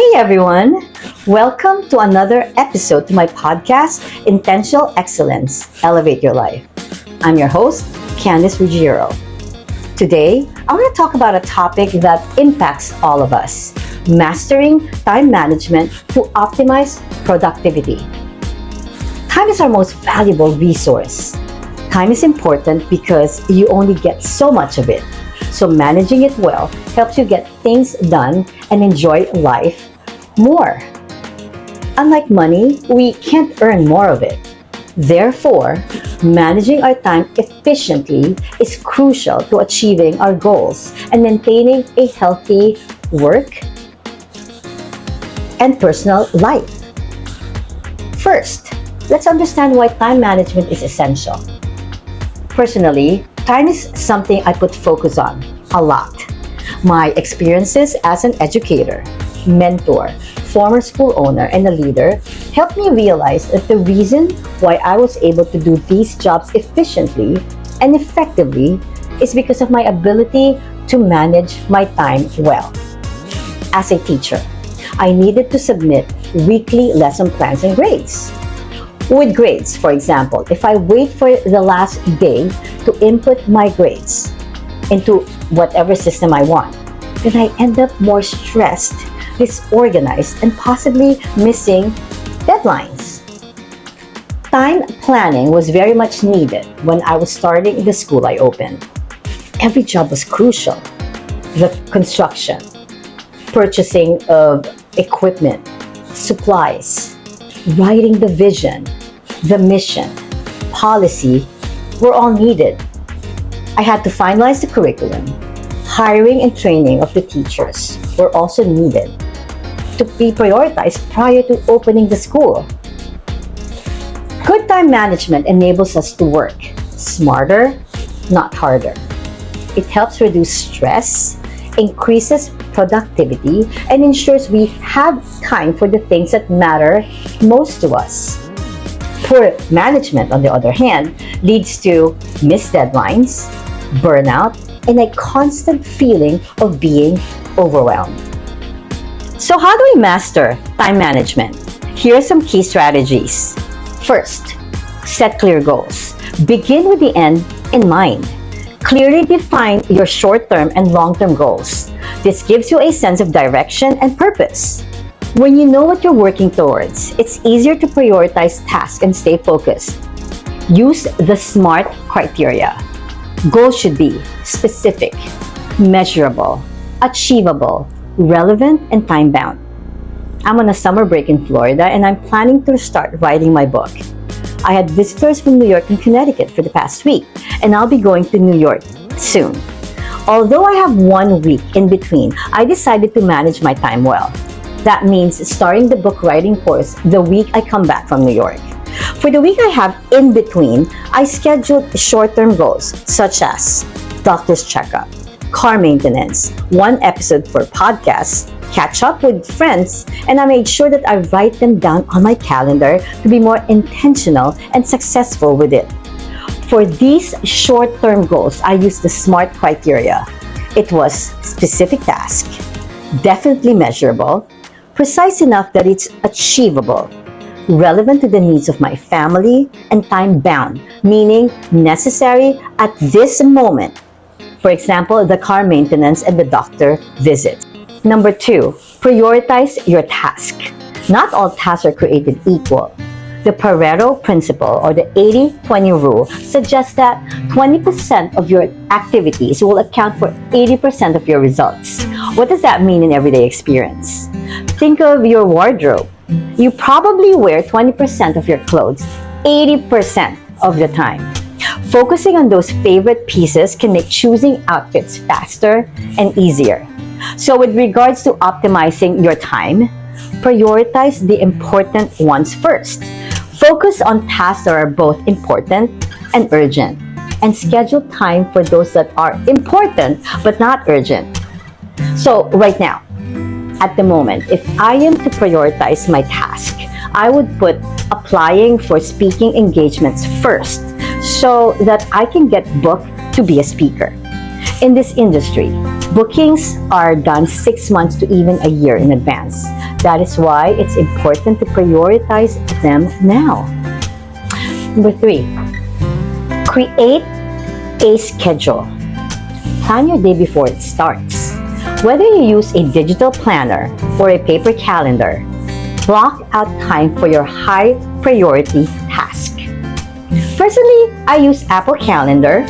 Hey everyone! Welcome to another episode to my podcast, Intentional Excellence, Elevate Your Life. I'm your host, Candice Ruggiero. Today, I want to talk about a topic that impacts all of us, mastering time management to optimize productivity. Time is our most valuable resource. Time is important because you only get so much of it. So managing it well helps you get things done and enjoy life more. Unlike money, we can't earn more of it. Therefore, managing our time efficiently is crucial to achieving our goals and maintaining a healthy work and personal life. First, let's understand why time management is essential. Personally, time is something I put focus on a lot. My experiences as an educator, mentor, former school owner, and a leader helped me realize that the reason why I was able to do these jobs efficiently and effectively is because of my ability to manage my time well. As a teacher, I needed to submit weekly lesson plans and grades. With grades, for example, if I wait for the last day to input my grades into whatever system I want, then I end up more stressed, disorganized, and possibly missing deadlines. Time planning was very much needed when I was starting the school I opened. Every job was crucial. The construction, purchasing of equipment, supplies, writing the vision, the mission, policy were all needed. I had to finalize the curriculum. Hiring and training of the teachers were also needed to be prioritized prior to opening the school. Good time management enables us to work smarter, not harder. It helps reduce stress, increases productivity, and ensures we have time for the things that matter most to us. Poor management, on the other hand, leads to missed deadlines, burnout, and a constant feeling of being overwhelmed. So how do we master time management? Here are some key strategies. First, set clear goals. Begin with the end in mind. Clearly define your short-term and long-term goals. This gives you a sense of direction and purpose. When you know what you're working towards, it's easier to prioritize tasks and stay focused. Use the SMART criteria. Goals should be specific, measurable, achievable, relevant, and time-bound. I'm on a summer break in Florida and I'm planning to start writing my book. I had visitors from New York and Connecticut for the past week, and I'll be going to New York soon. Although I have 1 week in between, I decided to manage my time well. That means starting the book writing course the week I come back from New York. For the week I have in between, I scheduled short-term goals such as doctor's checkup, car maintenance, 1 episode for podcasts, catch up with friends, and I made sure that I write them down on my calendar to be more intentional and successful with it. For these short-term goals, I used the SMART criteria. It was specific task, definitely measurable, precise enough that it's achievable, relevant to the needs of my family, and time-bound, meaning necessary at this moment. For example, the car maintenance and the doctor visit. Number 2, prioritize your task. Not all tasks are created equal. The Pareto principle, or the 80-20 rule, suggests that 20% of your activities will account for 80% of your results. What does that mean in everyday experience? Think of your wardrobe. You probably wear 20% of your clothes 80% of the time. Focusing on those favorite pieces can make choosing outfits faster and easier. So with regards to optimizing your time, prioritize the important ones first. Focus on tasks that are both important and urgent, and schedule time for those that are important but not urgent. So right now, at the moment, if I am to prioritize my task, I would put applying for speaking engagements first so that I can get booked to be a speaker. In this industry, Bookings are done 6 months to even a year in advance. That is why it's important to prioritize them now. Number 3, create a schedule. Plan your day before it starts. Whether you use a digital planner or a paper calendar, block out time for your high priority task. Personally, I use Apple Calendar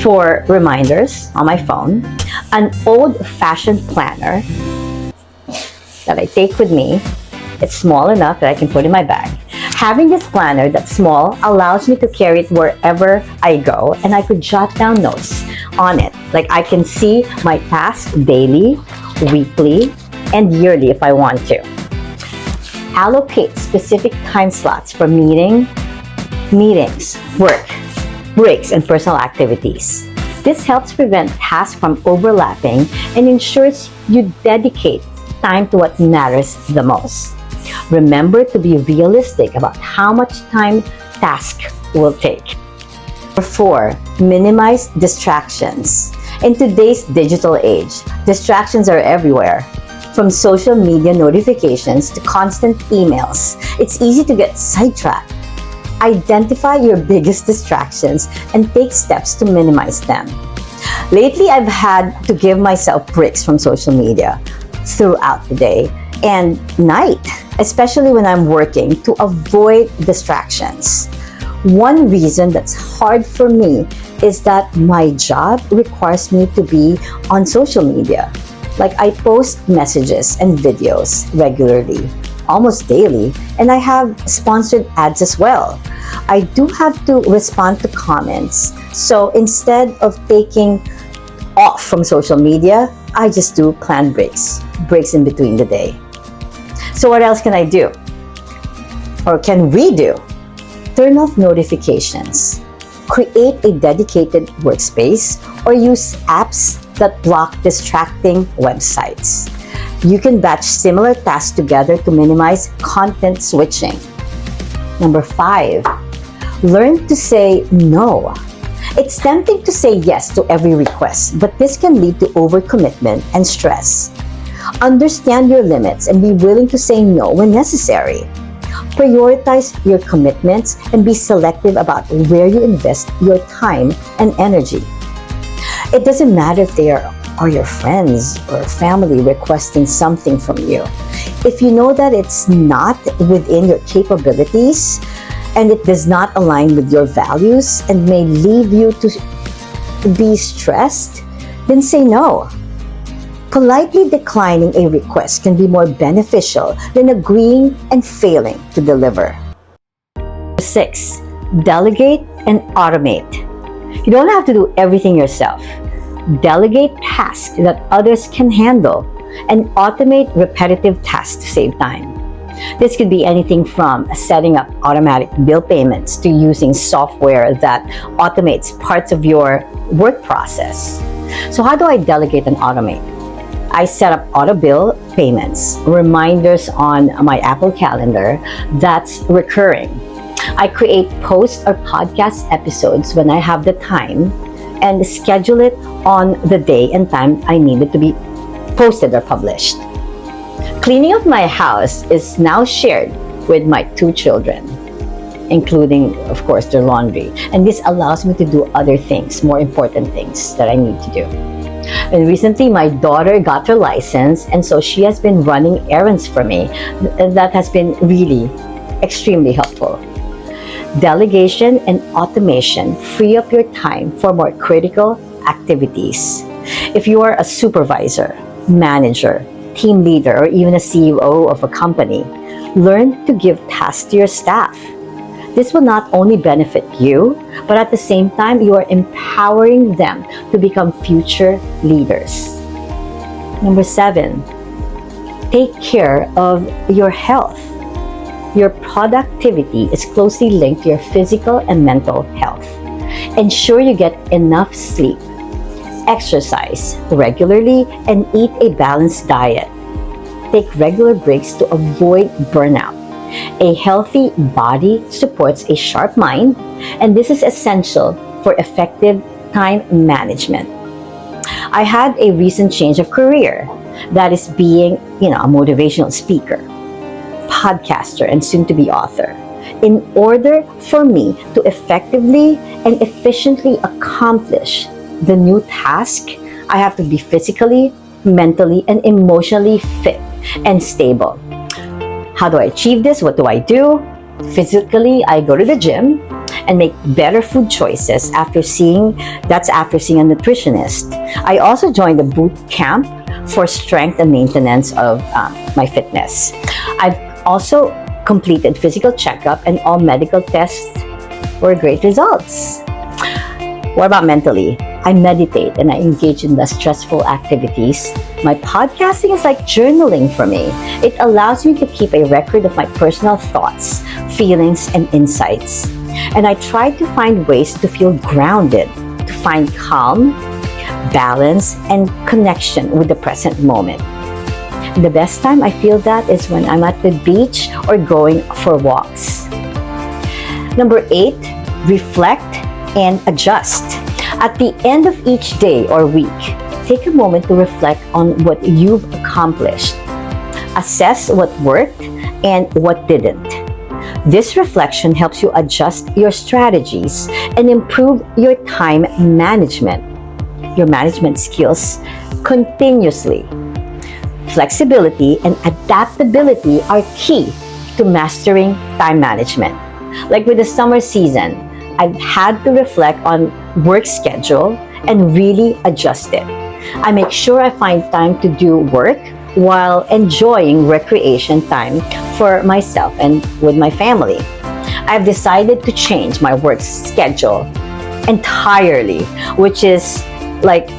for reminders on my phone, an old-fashioned planner that I take with me. It's small enough that I can put in my bag. Having this planner that's small allows me to carry it wherever I go, and I could jot down notes on it. Like I can see my tasks daily, weekly, and yearly if I want to. Allocate specific time slots for meetings, work, breaks, and personal activities. This helps prevent tasks from overlapping and ensures you dedicate time to what matters the most. Remember to be realistic about how much time tasks will take. Number 4, minimize distractions. In today's digital age, distractions are everywhere. From social media notifications to constant emails, it's easy to get sidetracked. Identify your biggest distractions and take steps to minimize them. Lately, I've had to give myself breaks from social media throughout the day and night, especially when I'm working, to avoid distractions. One reason that's hard for me is that my job requires me to be on social media. Like I post messages and videos regularly, almost daily, and I have sponsored ads as well. I do have to respond to comments, so instead of taking off from social media, I just do planned breaks in between the day. So what else can I do? Or can we do? Turn off notifications, create a dedicated workspace, or use apps that block distracting websites. You can batch similar tasks together to minimize content switching. Number 5, learn to say no. It's tempting to say yes to every request, but this can lead to overcommitment and stress. Understand your limits and be willing to say no when necessary. Prioritize your commitments and be selective about where you invest your time and energy. It doesn't matter if they are your friends or family requesting something from you. If you know that it's not within your capabilities and it does not align with your values and may leave you to be stressed, then say no. Politely declining a request can be more beneficial than agreeing and failing to deliver. 6, delegate and automate. You don't have to do everything yourself. Delegate tasks that others can handle and automate repetitive tasks to save time. This could be anything from setting up automatic bill payments to using software that automates parts of your work process. So how do I delegate and automate? I set up auto bill payments, reminders on my Apple Calendar that's recurring. I create post or podcast episodes when I have the time and schedule it on the day and time I need it to be posted or published. Cleaning of my house is now shared with my 2 children, including, of course, their laundry. And this allows me to do other things, more important things that I need to do. And recently, my daughter got her license, and so she has been running errands for me. And that has been really extremely helpful. Delegation and automation free up your time for more critical activities. If you are a supervisor, manager, team leader, or even a CEO of a company, learn to give tasks to your staff. This will not only benefit you, but at the same time, you are empowering them to become future leaders. Number 7, take care of your health. Your productivity is closely linked to your physical and mental health. Ensure you get enough sleep, exercise regularly, and eat a balanced diet. Take regular breaks to avoid burnout. A healthy body supports a sharp mind, and this is essential for effective time management. I had a recent change of career, that is being, a motivational speaker, podcaster, and soon to be author. In order for me to effectively and efficiently accomplish the new task, I have to be physically, mentally, and emotionally fit and stable. How do I achieve this? What do I do? Physically, I go to the gym and make better food choices after seeing a nutritionist. I also joined a boot camp for strength and maintenance of my fitness. I've also completed physical checkup and all medical tests were great results. What about mentally? I meditate and I engage in less stressful activities. My podcasting is like journaling for me. It allows me to keep a record of my personal thoughts, feelings, and insights. And I try to find ways to feel grounded, to find calm, balance, and connection with the present moment. The best time I feel that is when I'm at the beach or going for walks. Number 8, reflect and adjust. At the end of each day or week, take a moment to reflect on what you've accomplished. Assess what worked and what didn't. This reflection helps you adjust your strategies and improve your time management, your management skills continuously. Flexibility and adaptability are key to mastering time management. Like with the summer season, I've had to reflect on work schedule and really adjust it. I make sure I find time to do work while enjoying recreation time for myself and with my family. I've decided to change my work schedule entirely, which is like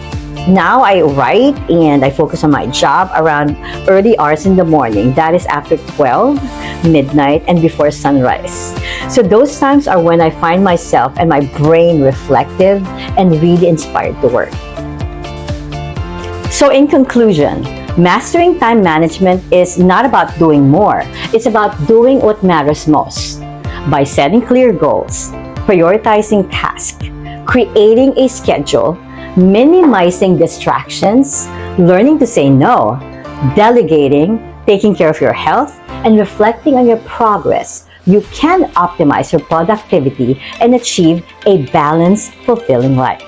now I write and I focus on my job around early hours in the morning. That is after 12, midnight, and before sunrise. So those times are when I find myself and my brain reflective and really inspired to work. So in conclusion, mastering time management is not about doing more. It's about doing what matters most. By setting clear goals, prioritizing tasks, creating a schedule, minimizing distractions, learning to say no, delegating, taking care of your health, and reflecting on your progress, you can optimize your productivity and achieve a balanced, fulfilling life.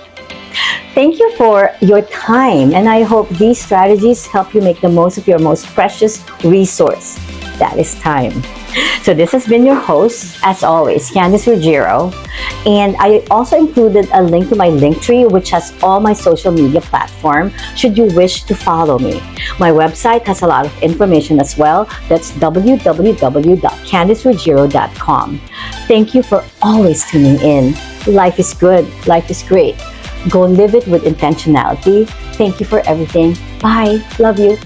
Thank you for your time, and I hope these strategies help you make the most of your most precious resource, that is time. So this has been your host, as always, Candice Ruggiero, and I also included a link to my Linktree, which has all my social media platforms, should you wish to follow me. My website has a lot of information as well. That's www.candiceruggiero.com. Thank you for always tuning in. Life is good. Life is great. Go live it with intentionality. Thank you for everything. Bye. Love you.